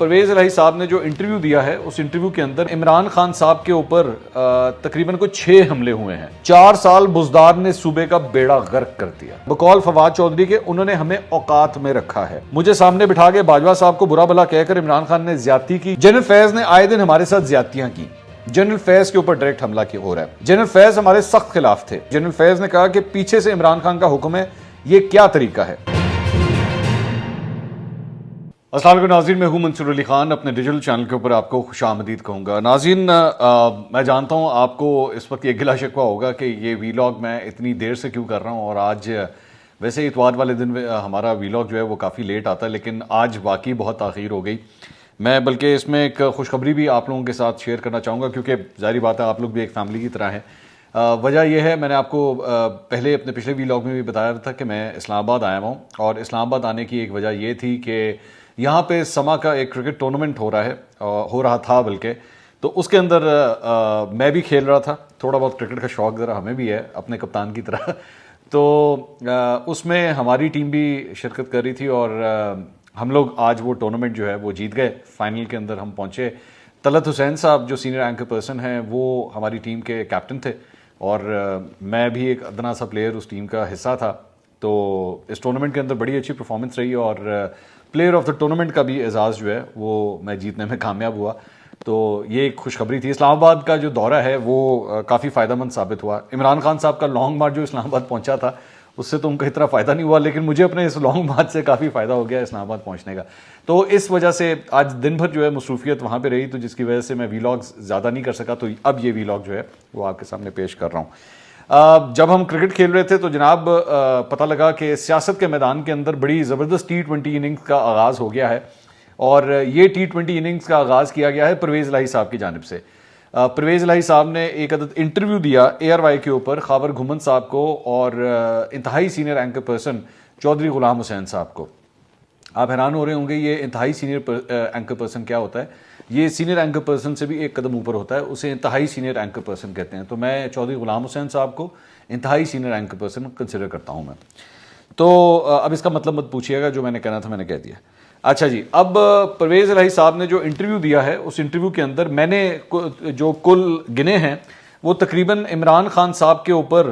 परवेज़ इलाही साहब ने जो इंटरव्यू दिया है उस इंटरव्यू के अंदर इमरान खान साहब के ऊपर तकरीबन को 6 हमले हुए हैं। 4 साल बुज़दार ने सूबे का बेड़ा गर्क कर दिया। बकौल फवाद चौधरी के उन्होंने हमें औकात में रखा है। मुझे सामने बिठा के बाजवा साहब को बुरा भला कहकर इमरान खान ने ज्यादती की। जनरल फैज ने आए दिन हमारे साथ ज्यादतियां की। जनरल फैज के ऊपर डायरेक्ट हमला हो रहा है। जनरल फैज हमारे सख्त खिलाफ थे। जनरल फैज ने कहा कि पीछे से इमरान खान का हुक्म है, ये क्या तरीका है। अस्सलाम वालेकुम नाज़रीन, मैं हूं मंसूर अली खान। अपने डिजिटल चैनल के ऊपर आपको खुशामदीद कहूँगा। नाज़रीन, मैं जानता हूं आपको इस वक्त ये गिला शिकवा होगा कि ये वीलॉग मैं इतनी देर से क्यों कर रहा हूं। और आज वैसे इतवार वाले दिन हमारा वीलॉग जो है वो काफ़ी लेट आता है, लेकिन आज वाकई बहुत ताख़ीर हो गई। मैं बल्कि इसमें एक खुशखबरी भी आप लोगों के साथ शेयर करना चाहूँगा, क्योंकि ज़ाहिर बात है आप लोग भी एक फैमिली की तरह हैं। वजह यह है, मैंने आपको पहले अपने पिछले वीलॉग में भी बताया था कि मैं इस्लामाबाद आया हूँ, और इस्लामाबाद आने की एक वजह यह थी कि यहाँ पे समा का एक क्रिकेट टूर्नामेंट हो रहा था बल्कि, तो उसके अंदर मैं भी खेल रहा था। थोड़ा बहुत क्रिकेट का शौक़ ज़रा हमें भी है अपने कप्तान की तरह। तो उसमें हमारी टीम भी शिरकत कर रही थी, और हम लोग आज वो टूर्नामेंट जो है वो जीत गए। फाइनल के अंदर हम पहुँचे। तलत हुसैन साहब जो सीनियर एंकर पर्सन हैं वो हमारी टीम के कैप्टन थे, और मैं भी एक अदना सा प्लेयर उस टीम का हिस्सा था। तो इस टूर्नामेंट के अंदर बड़ी अच्छी परफॉर्मेंस रही, और प्लेयर ऑफ द टूर्नामेंट का भी एजाज़ जो है वो मैं जीतने में कामयाब हुआ। तो ये एक खुशखबरी थी। इस्लामाबाद का जो दौरा है वो काफ़ी फ़ायदेमंद साबित हुआ। इमरान खान साहब का लॉन्ग मार्च जो इस्लामाबाद पहुंचा था उससे तो उनका इतना फ़ायदा नहीं हुआ, लेकिन मुझे अपने इस लॉन्ग मार्च से काफ़ी फ़ायदा हो गया इस्लामाबाद पहुंचने का। तो इस वजह से आज दिन भर जो है मसरूफियत वहाँ पर रही, तो जिसकी वजह से मैं वीलॉग्स ज़्यादा नहीं कर सका। तो अब ये वीलॉग जो है वो आपके सामने पेश कर रहा हूँ। जब हम क्रिकेट खेल रहे थे तो जनाब पता लगा कि सियासत के मैदान के अंदर बड़ी ज़बरदस्त T20 इनिंग्स का आगाज़ हो गया है, और ये T20 इनिंग्स का आगाज़ किया गया है परवेज़ इलाही साहब की जानिब से। परवेज़ इलाही साहब ने एक अदद इंटरव्यू दिया ARY के ऊपर ख़ाबर घुमन साहब को और इंतहाई सीनियर एंकर पर्सन चौधरी ग़ुलाम हुसैन साहब को। आप हैरान हो रहे होंगे ये इंतहाई सीनियर एंकर पर्सन क्या होता है। ये सीनियर एंकर पर्सन से भी एक कदम ऊपर होता है, उसे इंतहाई सीनियर एंकर पर्सन कहते हैं। तो मैं चौधरी ग़ुलाम हुसैन साहब को इंतहाई सीनियर एंकर पर्सन कंसिडर करता हूँ मैं। तो अब इसका मतलब मत पूछिएगा, जो मैंने कहना था मैंने कह दिया। अच्छा जी, अब परवेज़ इलाही साहब ने जो इंटरव्यू दिया है उस इंटरव्यू के अंदर मैंने जो कुल गिने हैं वो तकरीबन इमरान खान साहब के ऊपर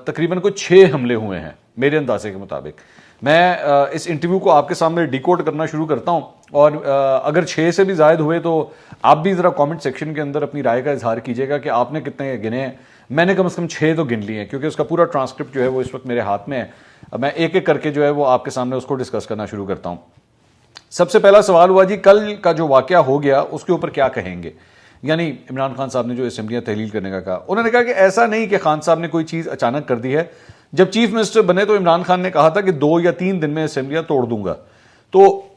तकरीबन को 6 हमले हुए हैं मेरे अंदाजे के मुताबिक। मैं इस इंटरव्यू को आपके सामने डिकोड करना शुरू करता हूं, और अगर 6 से भी ज़ायद हुए तो आप भी ज़रा कमेंट सेक्शन के अंदर अपनी राय का इजहार कीजिएगा कि आपने कितने गिने हैं। मैंने कम से कम 6 तो गिन लिए हैं, क्योंकि उसका पूरा ट्रांसक्रिप्ट जो है वो इस वक्त मेरे हाथ में है। मैं एक एक करके जो है वो आपके सामने उसको डिस्कस करना शुरू करता हूँ। सबसे पहला सवाल हुआ जी, कल का जो वाक़या हो गया उसके ऊपर क्या कहेंगे। यानी इमरान खान साहब ने जो असेंबलियाँ तहलील करने का कहा, उन्होंने कहा कि ऐसा नहीं कि खान साहब ने कोई चीज़ अचानक कर दी है। जब चीफ मिनिस्टर बने तो इमरान खान ने कहा था कि 2 या 3 दिन में असेंबलियाँ तोड़ दूंगा, तो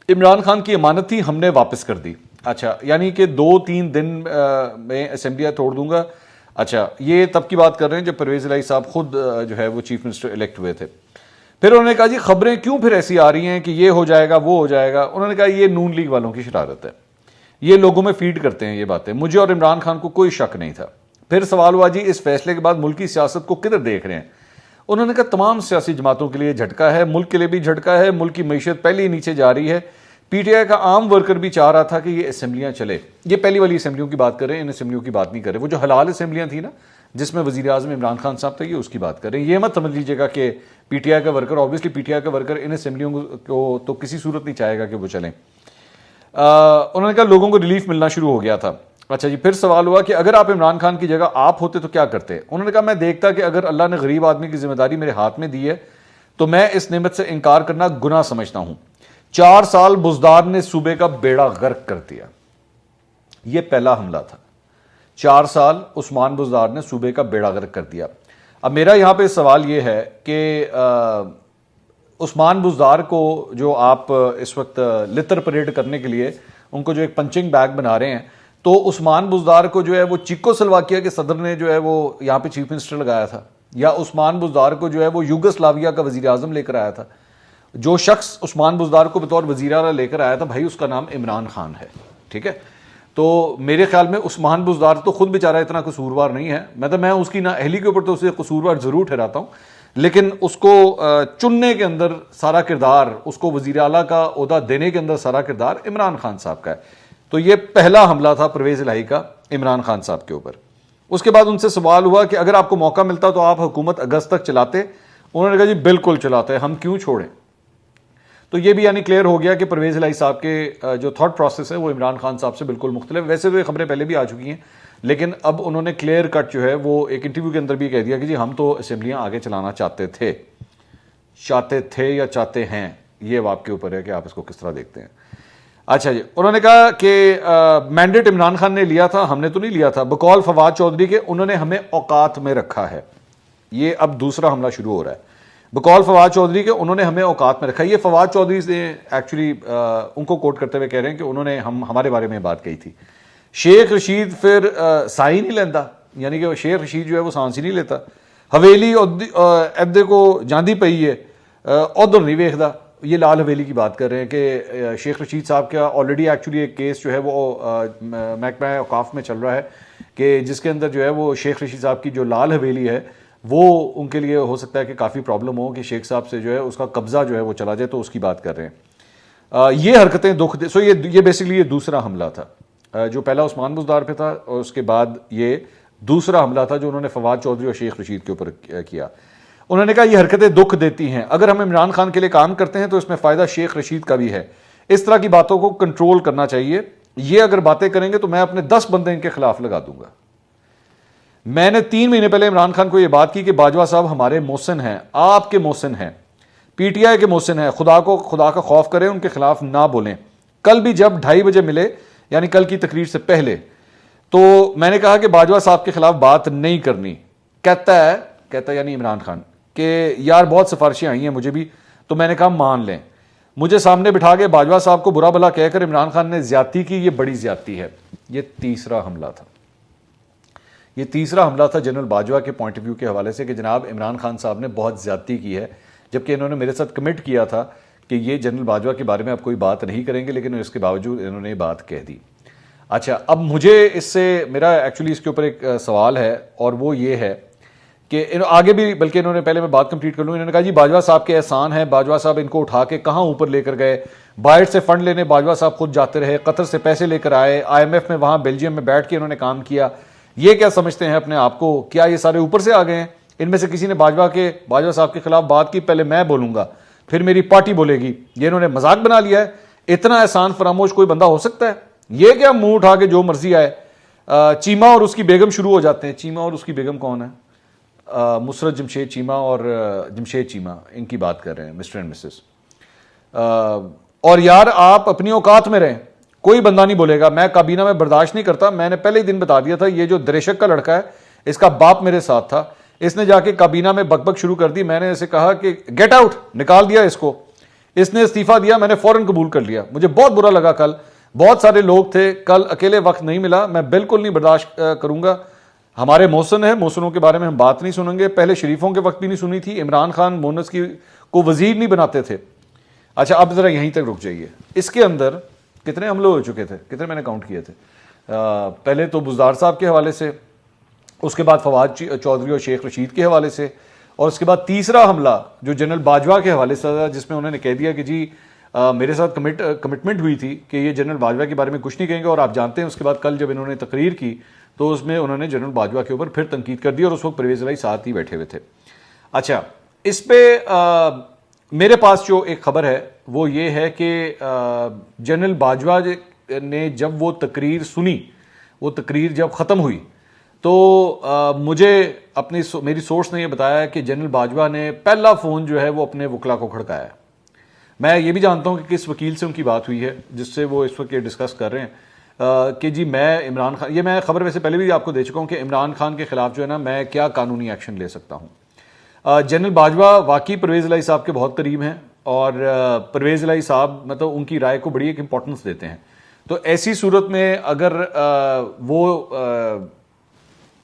इमरान खान की अमानत थी, हमने वापस कर दी। अच्छा, यानी कि 2-3 दिन में असेंबलियाँ तोड़ दूंगा। अच्छा, ये तब की बात कर रहे हैं जब परवेज़ इलाही साहब खुद जो है वो चीफ मिनिस्टर इलेक्ट हुए थे। फिर उन्होंने कहा जी खबरें क्यों फिर ऐसी आ रही हैं कि ये हो जाएगा वो हो जाएगा। उन्होंने कहा ये नून लीग वालों की शरारत है, ये लोगों में फीड करते हैं ये बातें। मुझे और इमरान खान को कोई शक नहीं था। फिर सवाल हुआ जी इस फैसले के बाद मुल्क की सियासत को किधर देख रहे हैं। उन्होंने कहा तमाम सियासी जमातों के लिए झटका है, मुल्क के लिए भी झटका है। मुल्क की मईशत पहले ही नीचे जा रही है। PTI का आम वर्कर भी चाह रहा था कि ये असेंबलियाँ चले। ये पहली वाली असेंबलियों की बात कर रहे हैं, इन असेंबलियों की बात नहीं कर रहे। वो जो हलाल असेंबलियाँ थी ना, जिसमें वज़ीर आज़म इमरान खान साहब थे, ये उसकी बात कर रहे हैं। ये मत समझ लीजिएगा कि PTI का वर्कर, ऑब्वियसली PTI का वर्कर इन असेंबलियों को तो किसी सूरत नहीं चाहेगा कि वो चलें। उन्होंने कहा लोगों को रिलीफ मिलना शुरू हो गया था। अच्छा जी, फिर सवाल हुआ कि अगर आप इमरान खान की जगह आप होते तो क्या करते। उन्होंने कहा मैं देखता कि अगर अल्लाह ने गरीब आदमी की जिम्मेदारी मेरे हाथ में दी है तो मैं इस नेमत से इनकार करना गुनाह समझता हूं। 4 साल बुज़दार ने सूबे का बेड़ा गर्क कर दिया। यह पहला हमला था। 4 साल उस्मान बुज़दार ने सूबे का बेड़ा गर्क कर दिया। अब मेरा यहां पर सवाल यह है कि उस्मान बुज़दार को जो आप इस वक्त लितर परेड करने के लिए उनको जो एक पंचिंग बैग बना रहे हैं, तो उस्मान बुज़दार को जो है वो चेकोस्लोवाकिया के सदर ने जो है वो यहाँ पे चीफ मिनिस्टर लगाया था, या उस्मान बुज़दार को जो है वो यूगोस्लाविया का वज़ीर आज़म लेकर आया था। जो शख्स उस्मान बुज़दार को बतौर वज़ीर आला लेकर आया था भाई, उसका नाम इमरान खान है। ठीक है, तो मेरे ख्याल में उस्मान बुज़दार तो खुद बेचारा इतना कसूरवार नहीं है। मैं उसकी ना अहली के ऊपर तो उसे कसूरवार ज़रूर ठहराता हूँ, लेकिन उसको चुनने के अंदर सारा किरदार, उसको वज़ीर आला का ओहदा देने के अंदर सारा किरदार इमरान खान साहब का है। तो ये पहला हमला था परवेज़ इलाही का इमरान खान साहब के ऊपर। उसके बाद उनसे सवाल हुआ कि अगर आपको मौका मिलता तो आप हुकूमत अगस्त तक चलाते? उन्होंने कहा जी बिल्कुल चलाते, हम क्यों छोड़ें। तो ये भी यानी क्लियर हो गया कि परवेज़ इलाही साहब के जो थॉट प्रोसेस है वो इमरान खान साहब से बिल्कुल मुख्तलिफ। वैसे तो ये खबरें पहले भी आ चुकी हैं, लेकिन अब उन्होंने क्लियर कट जो है वो एक इंटरव्यू के अंदर भी कह दिया कि जी हम तो असेंबलियां आगे चलाना चाहते थे या चाहते हैं। ये अब आपके ऊपर है कि आप इसको किस तरह देखते हैं। अच्छा जी, उन्होंने कहा कि मैंडेट इमरान खान ने लिया था, हमने तो नहीं लिया था। बकौल फवाद चौधरी के उन्होंने हमें औकात में रखा है। ये अब दूसरा हमला शुरू हो रहा है। बकौल फवाद चौधरी के उन्होंने हमें औकात में रखा। ये फवाद चौधरी से एक्चुअली उनको कोट करते हुए कह रहे हैं कि उन्होंने हमारे बारे में बात कही थी। शेख रशीद फिर साई नहीं लेंदा, यानी कि शेख रशीद जो है वो सांस ही नहीं लेता। हवेली अहदे को जांदी पई है, उधर नहीं वेखदा। ये लाल हवेली की बात कर रहे हैं कि शेख रशीद साहब का ऑलरेडी एक्चुअली एक केस जो है वो महकमा औकाफ में चल रहा है कि जिसके अंदर जो है वो शेख रशीद साहब की जो लाल हवेली है वो उनके लिए हो सकता है कि काफ़ी प्रॉब्लम हो कि शेख साहब से जो है उसका कब्जा जो है वो चला जाए, तो उसकी बात कर रहे हैं। ये हरकतें दुख दे। सो ये बेसिकली ये दूसरा हमला था। जो पहला उस्मान बुज़दार पे था और उसके बाद ये दूसरा हमला था जो उन्होंने फवाद चौधरी और शेख रशीद के ऊपर किया। उन्होंने कहा ये हरकतें दुख देती हैं, अगर हम इमरान खान के लिए काम करते हैं तो इसमें फ़ायदा शेख रशीद का भी है। इस तरह की बातों को कंट्रोल करना चाहिए। ये अगर बातें करेंगे तो मैं अपने 10 बंदे इनके खिलाफ लगा दूंगा। मैंने 3 महीने पहले इमरान खान को यह बात की कि बाजवा साहब हमारे मोहसिन हैं, आपके मोहसिन हैं, पीटीआई के मोहसिन हैं, खुदा का खौफ करें, उनके खिलाफ ना बोलें। कल भी जब 2:30 बजे मिले, यानी कल की तकरीर से पहले, तो मैंने कहा कि बाजवा साहब के खिलाफ बात नहीं करनी। कहता यानी इमरान खान कि यार बहुत सिफारिशें आई हैं मुझे भी, तो मैंने कहा मान लें। मुझे सामने बिठा के बाजवा साहब को बुरा भला कहकर इमरान खान ने ज्यादती की, ये बड़ी ज्यादती है। ये तीसरा हमला था। ये तीसरा हमला था जनरल बाजवा के पॉइंट ऑफ व्यू के हवाले से कि जनाब इमरान खान साहब ने बहुत ज्यादती की है, जबकि इन्होंने मेरे साथ कमिट किया था कि ये जनरल बाजवा के बारे में आप कोई बात नहीं करेंगे, लेकिन इसके बावजूद इन्होंने ये बात कह दी। अच्छा, अब मुझे इससे मेरा एक्चुअली इसके ऊपर एक सवाल है और वो ये है कि आगे भी, बल्कि इन्होंने पहले मैं बात कंप्लीट कर लूँ। इन्होंने कहा जी बाजवा साहब के एहसान है, बाजवा साहब इनको उठा के कहाँ ऊपर लेकर गए, बाहर से फंड लेने बाजवा साहब खुद जाते रहे, कतर से पैसे लेकर आए, IMF में वहाँ बेल्जियम में बैठ के इन्होंने काम किया। ये क्या समझते हैं अपने आप को, क्या ये सारे ऊपर से आ गए हैं? इनमें से किसी ने बाजवा साहब के खिलाफ बात की, पहले मैं बोलूंगा फिर मेरी पार्टी बोलेगी। ये इन्होंने मजाक बना लिया है। इतना एहसान फरामोश कोई बंदा हो सकता है? ये क्या मुंह उठा के जो मर्जी आए। चीमा और उसकी बेगम शुरू हो जाते हैं। चीमा और उसकी बेगम कौन है? मुसरत जमशेद चीमा और जमशेद चीमा, इनकी बात कर रहे हैं, मिस्टर एंड मिसेस। और यार आप अपनी औकात में रहें, कोई बंदा नहीं बोलेगा। मैं काबीना में बर्दाश्त नहीं करता। मैंने पहले ही दिन बता दिया था, ये जो दरेशक का लड़का है इसका बाप मेरे साथ था, इसने जाके काबीना में बकबक शुरू कर दी। मैंने इसे कहा कि गेट आउट, निकाल दिया इसको। इसने इस्तीफा दिया, मैंने फौरन कबूल कर लिया। मुझे बहुत बुरा लगा। कल बहुत सारे लोग थे, कल अकेले वक्त नहीं मिला। मैं बिल्कुल नहीं बर्दाश्त करूंगा। हमारे मोहसिन है, मोहसिनों के बारे में हम बात नहीं सुनेंगे। पहले शरीफों के वक्त भी नहीं सुनी थी। इमरान खान मोनस को वजीर नहीं बनाते थे। अच्छा, अब जरा यहीं तक रुक जाइए। इसके अंदर कितने हमले हो चुके थे? कितने मैंने काउंट किए थे? पहले तो बुज़दार साहब के हवाले से, उसके बाद फवाद चौधरी और शेख रशीद के हवाले से, और उसके बाद तीसरा हमला जो जनरल बाजवा के हवाले से था, जिसमें उन्होंने कह दिया कि जी मेरे साथ कमिटमेंट हुई थी कि ये जनरल बाजवा के बारे में कुछ नहीं कहेंगे। और आप जानते हैं उसके बाद कल जब इन्होंने तकरीर की तो उसमें उन्होंने जनरल बाजवा के ऊपर फिर तनकीद कर दी, और उस वक्त परवेज़ इलाही साथ ही बैठे हुए थे। अच्छा, इस पे मेरे पास जो एक खबर है वो ये है कि जनरल बाजवा ने जब वो तकरीर सुनी, वो तकरीर जब ख़त्म हुई, तो मुझे मेरी सोर्स ने ये बताया कि जनरल बाजवा ने पहला फ़ोन जो है वो अपने वकला को खड़काया। मैं ये भी जानता हूँ कि किस वकील से उनकी बात हुई है जिससे वो इस वक्त ये डिस्कस कर रहे हैं कि जी मैं इमरान खान, ये मैं खबर वैसे पहले भी आपको दे चुका हूँ कि इमरान खान के खिलाफ जो है ना मैं क्या कानूनी एक्शन ले सकता हूँ। जनरल बाजवा वाकई परवेज़ इलाही साहब के बहुत करीब हैं और परवेज़ इलाही साहब मतलब उनकी राय को बड़ी एक इंपॉर्टेंस देते हैं। तो ऐसी सूरत में अगर वो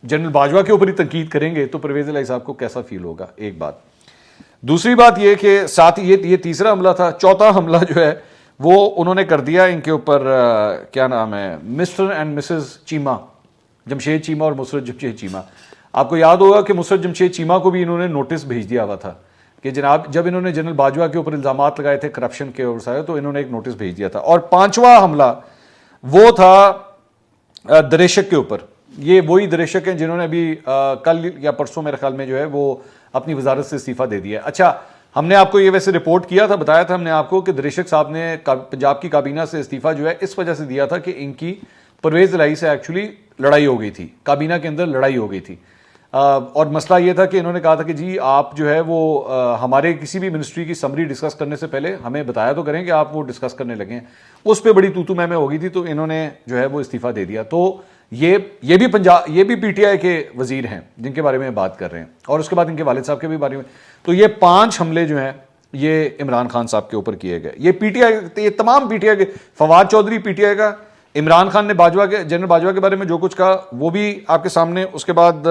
जनरल बाजवा के ऊपर ही तनकीद करेंगे तो परवेज़ इलाही साहब को कैसा फील होगा, एक बात। दूसरी बात यह कि साथ ही ये तीसरा हमला था। चौथा हमला जो है वो उन्होंने कर दिया इनके ऊपर, क्या नाम है, mister and Mrs Cheema, Jamshed Cheema और मुसरत जमशेद चीमा। आपको याद होगा कि मुसरत जमशेद चीमा को भी इन्होंने नोटिस भेज दिया हुआ था कि जनाब, जब इन्होंने जनरल बाजवा के ऊपर इल्जाम लगाए थे करप्शन के और सारे, तो इन्होंने एक नोटिस भेज दिया था। और पांचवा हमला वो था दरेशक के ऊपर। ये वही दरेशक हैं जिन्होंने अभी कल या परसों मेरे ख्याल में जो है वो अपनी वजारत से इस्तीफा दे दिया। अच्छा, हमने आपको ये वैसे रिपोर्ट किया था, बताया था हमने आपको कि दरेशक साहब ने पंजाब की काबीना से इस्तीफा जो है इस वजह से दिया था कि इनकी परवेज इलाही से एक्चुअली लड़ाई हो गई थी, काबीना के अंदर लड़ाई हो गई थी। और मसला ये था कि इन्होंने कहा था कि जी आप जो है वो हमारे किसी भी मिनिस्ट्री की समरी डिस्कस करने से पहले हमें बताया तो करें कि आप वो डिस्कस करने लगे। उस पर बड़ी तूतू मैमे हो गई थी, तो इन्होंने जो है वो इस्तीफा दे दिया। तो ये भी पीटीआई के वजीर हैं जिनके बारे में बात कर रहे हैं, और उसके बाद इनके वालिद साहब के भी बारे में। तो ये 5 हमले जो हैं ये इमरान खान साहब के ऊपर किए गए। ये पीटीआई, ये तमाम पीटीआई के, फवाद चौधरी पीटीआई का, इमरान खान ने जनरल बाजवा के बारे में जो कुछ कहा वो भी आपके सामने, उसके बाद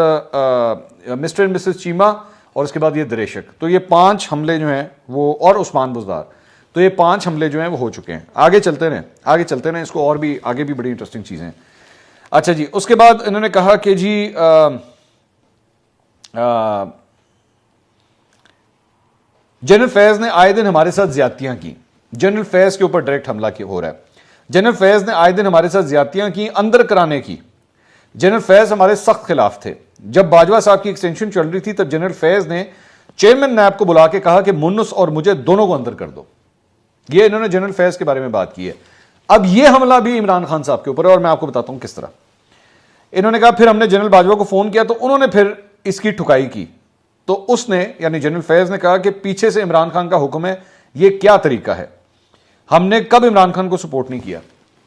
मिस्टर एंड मिसेस चीमा, और उसके बाद ये दरेशक। तो ये 5 हमले जो हैं वो, और उस्मान बुज़दार, तो ये 5 हमले जो हैं वो हो चुके हैं। आगे चलते रहें, इसको और भी आगे भी बड़ी इंटरेस्टिंग चीज़ें हैं। अच्छा जी, उसके बाद इन्होंने कहा कि जी जनरल फैज ने आए दिन हमारे साथ ज्यादतियां की। जनरल फैज के ऊपर डायरेक्ट हमला हो रहा है। जनरल फैज ने आए दिन हमारे साथ ज्यादतियां की, अंदर कराने की। जनरल फैज हमारे सख्त खिलाफ थे। जब बाजवा साहब की एक्सटेंशन चल रही थी तब जनरल फैज ने चेयरमैन नैब को बुला के कहा कि मुन्नुस और मुझे दोनों को अंदर कर दो। ये इन्होंने जनरल फैज के बारे में बात की है। अब ये हमला भी इमरान खान साहब के ऊपर है, और मैं आपको बताता हूं किस तरह। इन्होंने कहा फिर हमने जनरल बाजवा को फोन किया तो उन्होंने फिर इसकी ठुकाई की। तो उसने, यानी जनरल फैज ने कहा कि पीछे से इमरान खान का हुक्म है, ये क्या तरीका है, हमने कब इमरान खान को सपोर्ट नहीं किया।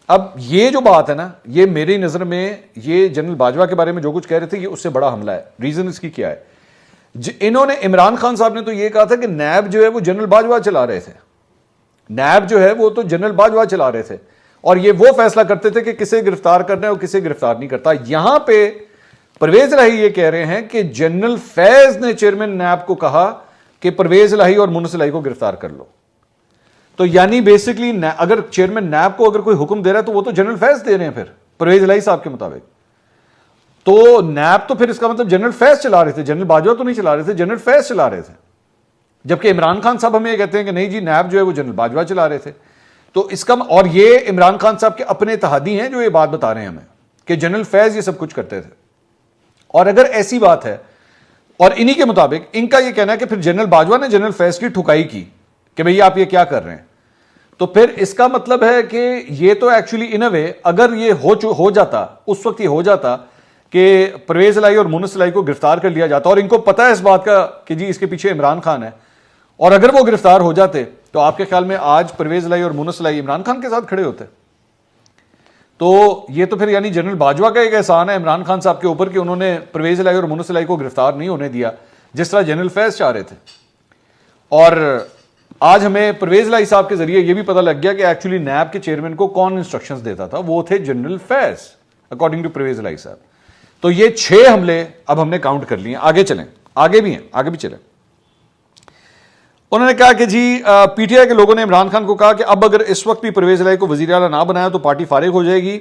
अब ये जो बात है ना, ये मेरी नजर में, ये जनरल बाजवा के बारे में जो कुछ कह रहे थे, ये उससे बड़ा हमला है। रीजन इसकी क्या है, इन्होंने, इमरान खान साहब ने तो ये कहा था कि नैब जो है वो जनरल बाजवा चला रहे थे। नैब जो है वो तो जनरल बाजवा चला रहे थे, और ये वो फैसला करते थे कि किसे गिरफ्तार करना है और किसे गिरफ्तार नहीं करता। यहां पे परवेज इलाही ये कह रहे हैं कि जनरल फैज ने चेयरमैन नैब को कहा कि परवेज इलाही और मुन्नुस इलाही को गिरफ्तार कर लो। तो यानी बेसिकली अगर चेयरमैन नैब को अगर कोई हुक्म दे रहा है तो वो तो जनरल फैज दे रहे हैं फिर परवेज इलाही साहब के मुताबिक। तो नैब तो फिर इसका मतलब जनरल फैज चला रहे थे, जनरल बाजवा तो नहीं चला रहे थे, जनरल फैज चला रहे थे। जबकि इमरान खान साहब हमें ये कहते हैं कि नहीं जी, नैब जो है वो जनरल बाजवा चला रहे थे। तो इसका, और ये इमरान खान साहब के अपने इत्तेहादी हैं जो ये बात बता रहे हैं हमें कि जनरल फैज ये सब कुछ करते थे। और अगर ऐसी बात है, और इन्हीं के मुताबिक इनका ये कहना है कि फिर जनरल बाजवा ने जनरल फैज की ठुकाई की कि भैया आप ये क्या कर रहे हैं, तो फिर इसका मतलब है कि ये तो एक्चुअली इन अ वे, अगर ये हो जाता, उस वक्त ये हो जाता कि परवेज इलाही और मुन्नुस इलाही को गिरफ्तार कर लिया जाता, और इनको पता है इस बात का कि जी इसके पीछे इमरान खान है, और अगर वो गिरफ्तार हो जाते तो आपके ख्याल में आज परवेज इलाही और मुन्नुस इलाही इमरान खान के साथ खड़े होते। तो ये तो फिर यानी जनरल बाजवा का एक एहसान है इमरान खान साहब के ऊपर कि उन्होंने परवेज इलाही और मुन्नुस इलाही को गिरफ्तार नहीं होने दिया जिस तरह जनरल फैज चाह रहे थे। और आज हमें परवेज इलाही साहब के जरिए यह भी पता लग गया कि एक्चुअली नैब के चेयरमैन को कौन इंस्ट्रक्शंस देता था, वो थे general Faiz, according to Parvez Elahi sahab. तो ये 6 हमले अब हमने काउंट कर लिए। आगे चलें, आगे भी हैं, आगे भी चलें। उन्होंने कहा कि जी पीटीआई के लोगों ने इमरान खान को कहा कि अब अगर इस वक्त भी परवेज इलाही को वजीर आला ना बनाया तो पार्टी फारिग हो जाएगी।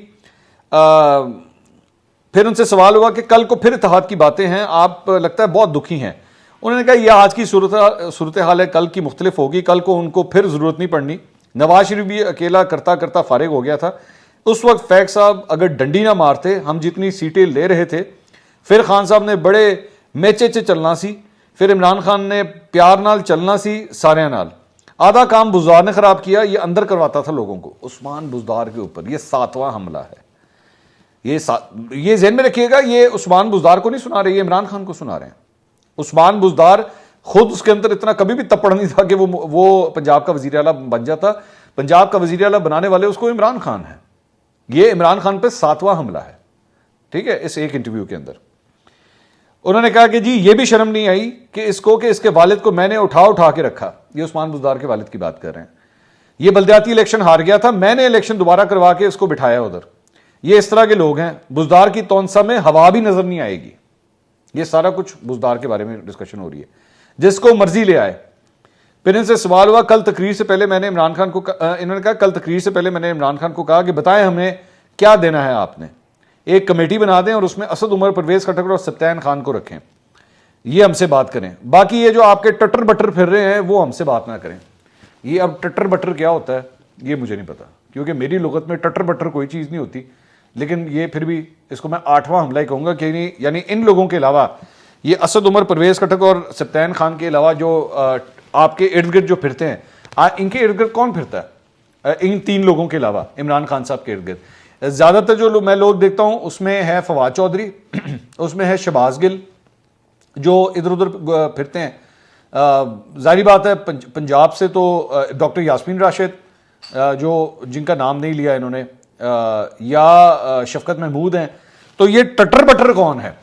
फिर उनसे सवाल हुआ कि कल को फिर इत्तेहाद की बातें हैं, आप लगता है बहुत दुखी हैं। उन्होंने कहा यह आज की सूरत हाल है, कल की मुख्तलिफ होगी, कल को उनको फिर जरूरत नहीं पड़नी। नवाज शरीफ भी अकेला करता करता फारिग हो गया था। उस वक्त फैग साहब अगर डंडी ना मारते, हम जितनी सीटें ले रहे थे, फिर खान साहब ने बड़े मेचे चे चलना सी, फिर इमरान खान ने प्यार नाल चलना सी सारे नाल। आधा काम बुज़दार ने खराब किया, ये अंदर करवाता था लोगों को। उस्मान बुज़दार के ऊपर ये 7वां हमला है। ये ज़हन में रखिएगा, ये उस्मान बुज़दार को नहीं सुना रहे, ये इमरान खान को सुना रहे हैं। उस्मान बुज़दार खुद, उसके अंदर इतना कभी भी तपड़ नहीं था कि वो पंजाब का वज़ीर आला बन जाता। पंजाब का वज़ीर आला बनाने वाले उसको इमरान खान है। ये इमरान खान पे 7वां हमला है, ठीक है, इस एक इंटरव्यू के अंदर। उन्होंने कहा कि जी ये भी शर्म नहीं आई कि इसके वालिद को मैंने उठा के रखा। ये उस्मान बुज़दार के वालिद की बात कर रहे हैं। ये बल्दियाती इलेक्शन हार गया था, मैंने इलेक्शन दोबारा करवा के इसको बिठाया उधर। ये इस तरह के लोग हैं। बुज़दार की तौंसा में हवा भी नजर नहीं आएगी। ये सारा कुछ बुज़दार के बारे में डिस्कशन हो रही है, जिसको मर्जी ले आए। फिर इनसे सवाल हुआ, कल तकरीर से पहले मैंने इमरान खान को, इन्होंने कहा कल तकरीर से पहले मैंने इमरान खान को कहा कि बताएं हमें क्या देना है आपने। एक कमेटी बना दें और उसमें असद उमर, परवेज खटक और सत्यान खान को रखें, ये हमसे बात करें। बाकी ये जो आपके टटर बटर फिर रहे हैं वो हमसे बात ना करें। ये अब टटर बटर क्या होता है ये मुझे नहीं पता, क्योंकि मेरी लुगत में टटर बटर कोई चीज़ नहीं होती, लेकिन ये फिर भी इसको मैं 8वां हमला ही कहूँगा कि यानी इन लोगों के अलावा, ये असद उमर, परवेज खटक और सत्यान खान के अलावा जो आपके इर्द गिर्द जो फिरते हैं, इनके इर्द गिर्द कौन फिरता है इन 3 लोगों के अलावा? इमरान खान साहब के इर्द गिर्द ज़्यादातर जो मैं लोग देखता हूँ उसमें है फवाद चौधरी, उसमें है शहबाज गिल जो इधर उधर फिरते हैं। जाहिर बात है पंजाब से तो डॉक्टर यास्मीन राशिद, जो जिनका नाम नहीं लिया इन्होंने, या शफकत महमूद हैं। तो ये टटर बटर कौन है?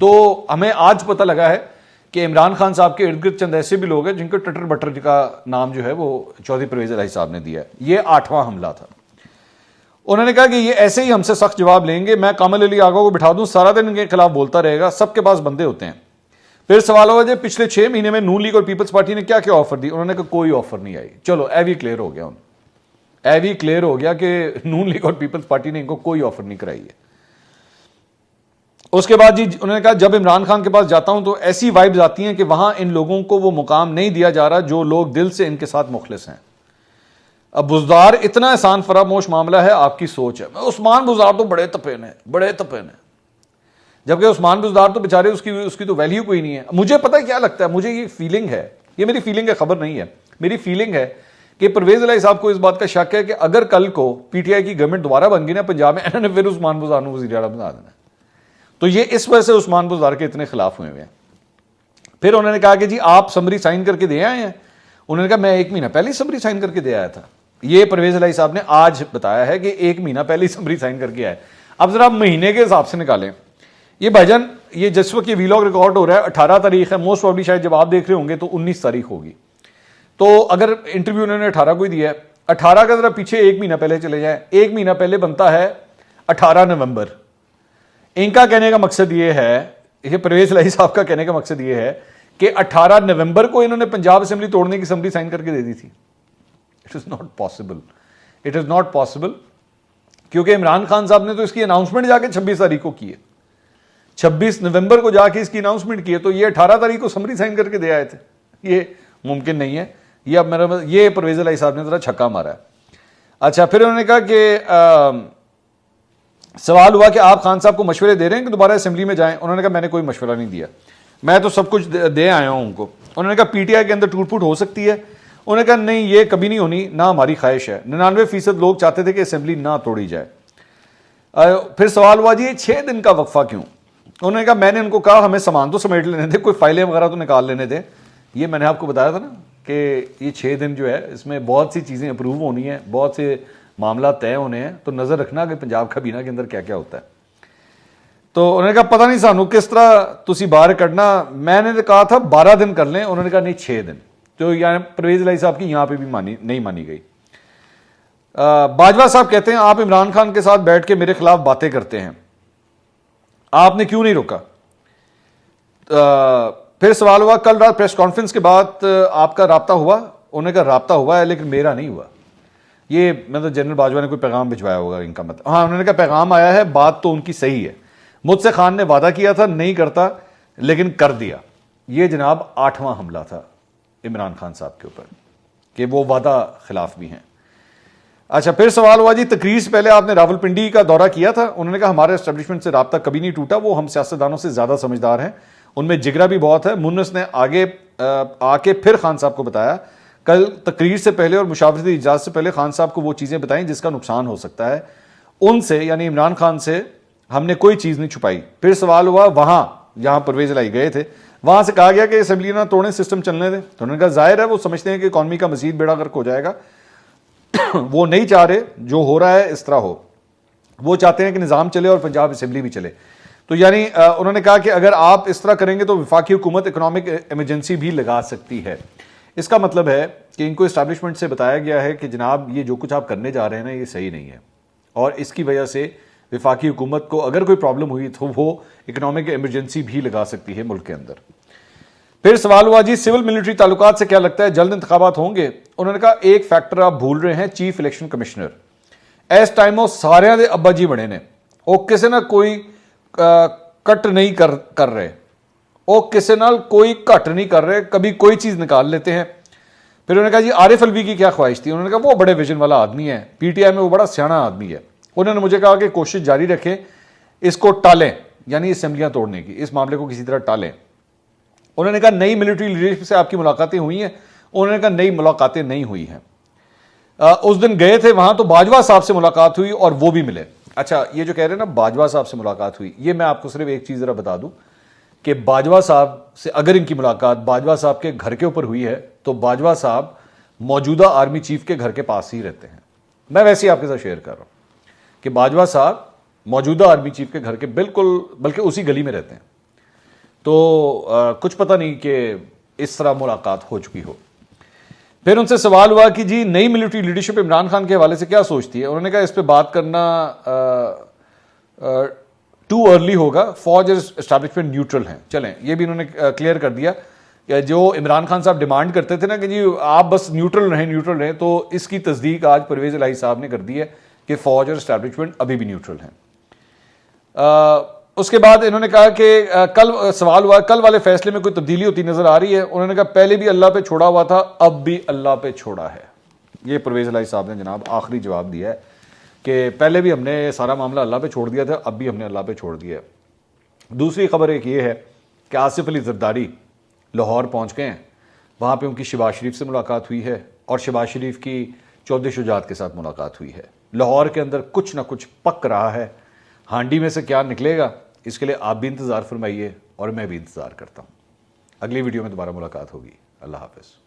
तो हमें आज पता लगा है कि इमरान खान साहब के इर्द गिर्द चंद ऐसे भी लोग हैं जिनको टटर बटर का नाम जो है वो चौधरी परवेज इलाही साहब ने दिया है। ये 8वां हमला था। उन्होंने कहा कि ये ऐसे ही हमसे सख्त जवाब लेंगे, मैं कामिल अली आगा को बिठा दूं, सारा दिन इनके खिलाफ बोलता रहेगा, सबके पास बंदे होते हैं। फिर सवाल हुआ जो पिछले 6 महीने में नून लीग और पीपल्स पार्टी ने क्या क्या ऑफर दी? उन्होंने कहा कोई ऑफर नहीं आई। चलो एवी क्लियर हो गया, एवी क्लियर हो गया कि नून लीग और पीपल्स पार्टी ने इनको कोई ऑफर नहीं कराई है। उसके बाद जी उन्होंने कहा जब इमरान खान के पास जाता हूं तो ऐसी वाइब्स आती हैं कि वहां इन लोगों को वो मुकाम नहीं दिया जा रहा जो लोग दिल से इनके साथ मुखलिस हैं। अब बुज़दार इतना एहसान फरामोश मामला है, आपकी सोच है। उस्मान बुज़दार तो बड़े तपेन है, बड़े तपेन है, जबकि उस्मान बुज़दार तो बेचारे उसकी तो वैल्यू कोई नहीं है। मुझे पता है क्या लगता है, मुझे ये फीलिंग है, ये मेरी फीलिंग है, खबर नहीं है, मेरी फीलिंग है कि परवेज इलाही साहब को इस बात का शक है कि अगर कल को पीटीआई की गवर्नमेंट दोबारा बन गई ना पंजाब में, इन्होंने फिर उस्मान बुज़दार को वज़ीर आला बना देना। तो ये इस वजह से उस्मान बुज़दार के इतने खिलाफ हुए हैं। फिर उन्होंने कहा कि जी आप समरी साइन करके दे आए हैं? उन्होंने कहा मैं 1 महीना पहले ही समरी साइन करके दे आया था। ये परवेज इलाही साहब ने आज बताया है कि 1 महीना पहले ही समरी साइन करके आए। अब जरा महीने के हिसाब से निकालें। ये भाईजान, ये जिस वक्त ये वीलॉग रिकॉर्ड हो रहा है 18 तारीख है, मोस्ट प्रॉब्ली शायद जब आप देख रहे होंगे तो 19 तारीख होगी। तो अगर इंटरव्यू उन्होंने 18 को ही दिया है, 18 का जरा पीछे 1 महीना पहले चले जाए, 1 महीना पहले बनता है 18 नवंबर। इनका कहने का मकसद ये है, ये परवेज इलाही साहब का कहने का मकसद ये है कि 18 नवंबर को इन्होंने पंजाब असेंबली तोड़ने की समरी साइन करके दे दी थी। It is not possible, it is not possible, क्योंकि इमरान खान साहब ने तो इसकी अनाउंसमेंट जाके 26 तारीख को की है, 26 नवंबर को जाके इसकी अनाउंसमेंट की है। तो ये 18 तारीख को समरी साइन करके दे आए थे, ये मुमकिन नहीं है। ये अब मेरा ये परवेज इलाही साहब ने जरा छक्का मारा है। अच्छा, फिर उन्होंने कहा कि सवाल हुआ कि आप खान साहब को मशवरे दे रहे हैं कि दोबारा असेंबली में जाएं? उन्होंने कहा मैंने कोई मशवरा नहीं दिया, मैं तो सब कुछ दे आया हूं उनको। उन्होंने कहा पीटीआई के अंदर टूट फूट हो सकती है? उन्होंने कहा नहीं, ये कभी नहीं होनी, ना हमारी ख्वाहिश है। 99% लोग चाहते थे कि असेंबली ना तोड़ी जाए। फिर सवाल हुआ जी 6 दिन का वक्फा क्यों? उन्होंने कहा मैंने उनको कहा हमें सामान तो समेट लेने थे, कोई फाइलें वगैरह तो निकाल लेने थे। ये मैंने आपको बताया था ना कि ये 6 दिन जो है इसमें बहुत सी चीज़ें अप्रूव होनी है, बहुत से मामला तय होने हैं। तो नज़र रखना कि पंजाब काबीना के अंदर क्या क्या होता है। तो उन्होंने कहा पता नहीं सानू किस तरह तुसी बाहर कढ़ना। मैंने कहा था 12 दिन कर लें, उन्होंने कहा नहीं 6 दिन। तो यानी परवेज इलाही साहब की यहाँ पे भी नहीं मानी गई। बाजवा साहब कहते हैं आप इमरान खान के साथ बैठ के मेरे खिलाफ बातें करते हैं, आपने क्यों नहीं रोका? फिर सवाल हुआ कल रात प्रेस कॉन्फ्रेंस के बाद आपका राब्ता हुआ? उन्होंने कहा राब्ता हुआ है लेकिन मेरा नहीं हुआ। ये मतलब जनरल बाजवा ने कोई पैगाम भिजवाया होगा इनका मतलब। हाँ, उन्होंने कहा पैगाम आया है, बात तो उनकी सही है, मुझसे खान ने वादा किया था नहीं करता लेकिन कर दिया। ये जनाब 8वां हमला था इमरान खान साहब के ऊपर कि वो वादा खिलाफ भी हैं। अच्छा, फिर सवाल हुआ जी तकरीर से पहले आपने रावलपिंडी का दौरा किया था? उन्होंने कहा हमारे एस्टेब्लिशमेंट से राब्ता कभी नहीं टूटा, वो हम सियासतदानों से ज़्यादा समझदार हैं, उनमें जिगरा भी बहुत है। मुन्नस ने आगे आके फिर खान साहब को बताया कल तकरीर से पहले और मुशावरती इजाज़त से पहले खान साहब को वो चीज़ें बताएं जिसका नुकसान हो सकता है। उनसे यानी इमरान खान से हमने कोई चीज़ नहीं छुपाई। फिर सवाल हुआ वहाँ जहाँ परवेज इलाही गए थे, वहाँ से कहा गया कि असेंबली ना तोड़ने, सिस्टम चलने दें। तो उन्होंने कहा जाहिर है वो समझते हैं कि इकॉनमी का मजीद बेड़ा गर्क हो जाएगा। वो नहीं चाह रहे जो हो रहा है इस तरह हो, वो चाहते हैं कि निज़ाम चले और पंजाब असेंबली भी चले। तो यानी उन्होंने कहा कि अगर आप इस तरह करेंगे तो वफाकी हुकूमत इकोनॉमिक इमरजेंसी भी लगा सकती है। इसका मतलब है कि इनको इस्टेब्लिशमेंट से बताया गया है कि जनाब ये जो कुछ आप करने जा रहे हैं ना ये सही नहीं है, और इसकी वजह से वफाकी हुकूमत को अगर कोई प्रॉब्लम हुई तो वो इकोनॉमिक इमरजेंसी भी लगा सकती है मुल्क के अंदर। फिर सवाल हुआ जी सिविल मिलिट्री ताल्लुकात से क्या लगता है जल्द इंतखाबात होंगे? उन्होंने कहा एक फैक्टर आप भूल रहे हैं, चीफ इलेक्शन कमिश्नर इस टाइम वो सारे दे अब्बा जी बने ने, ਉਹ ਕਿਸੇ ਨਾਲ ਕੋਈ कट नहीं कर रहे, वो किसी नाल कोई घट नहीं कर रहे, कभी कोई चीज़ निकाल लेते हैं। फिर उन्होंने कहा जी आरिफ अलवी की क्या ख्वाहिश थी, उन्होंने कहा वो बड़े विजन वाला आदमी है, पीटीआई में वो बड़ा सियाना आदमी है। उन्होंने मुझे कहा कि कोशिश जारी रखें, इसको टालें, यानी असम्बलियाँ तोड़ने की, इस मामले को किसी तरह टालें। उन्होंने कहा नई मिलिट्री लीडरशिप से आपकी मुलाकातें हुई हैं, उन्होंने कहा नई मुलाकातें नहीं हुई हैं। उस दिन गए थे वहाँ तो बाजवा साहब से मुलाकात हुई और वो भी मिले। अच्छा, ये जो कह रहे हैं ना बाजवा साहब से मुलाकात हुई, ये मैं आपको सिर्फ एक चीज़ ज़रा बता दूं कि बाजवा साहब से अगर इनकी मुलाकात बाजवा साहब के घर के ऊपर हुई है तो बाजवा साहब मौजूदा आर्मी चीफ के घर के पास ही रहते हैं। मैं वैसे ही आपके साथ शेयर कर रहा हूँ कि बाजवा साहब मौजूदा आर्मी चीफ के घर के बिल्कुल बल्कि उसी गली में रहते हैं। तो कुछ पता नहीं कि इस तरह मुलाकात हो चुकी हो। फिर उनसे सवाल हुआ कि जी नई मिलिट्री लीडरशिप इमरान खान के हवाले से क्या सोचती है। उन्होंने कहा इस पर बात करना टू अर्ली होगा, फौज और एस्टैब्लिशमेंट न्यूट्रल हैं। चलें, ये भी इन्होंने क्लियर कर दिया कि जो इमरान खान साहब डिमांड करते थे ना कि जी आप बस न्यूट्रल रहें, तो इसकी तस्दीक आज परवेज़ इलाही साहब ने कर दी है कि फौज और एस्टैब्लिशमेंट अभी भी न्यूट्रल हैं। उसके बाद इन्होंने कहा कि कल सवाल हुआ कल वाले फैसले में कोई तब्दीली होती नजर आ रही है। उन्होंने कहा पहले भी अल्लाह पे छोड़ा हुआ था, अब भी अल्लाह पे छोड़ा है। ये परवेज़ इलाही साहब ने जनाब आखिरी जवाब दिया है कि पहले भी हमने सारा मामला अल्लाह पे छोड़ दिया था, अब भी हमने अल्लाह पे छोड़ दिया है। दूसरी खबर एक ये है कि आसिफ अली जरदारी लाहौर पहुँच गए हैं, वहाँ पर उनकी शहबाज शरीफ से मुलाकात हुई है और शहबाज शरीफ की चौधरी शुजात के साथ मुलाकात हुई है। लाहौर के अंदर कुछ ना कुछ पक रहा है, हांडी में से क्या निकलेगा इसके लिए आप भी इंतज़ार फरमाइए और मैं भी इंतज़ार करता हूँ। अगली वीडियो में दोबारा मुलाकात होगी। अल्लाह हाफ़िज़।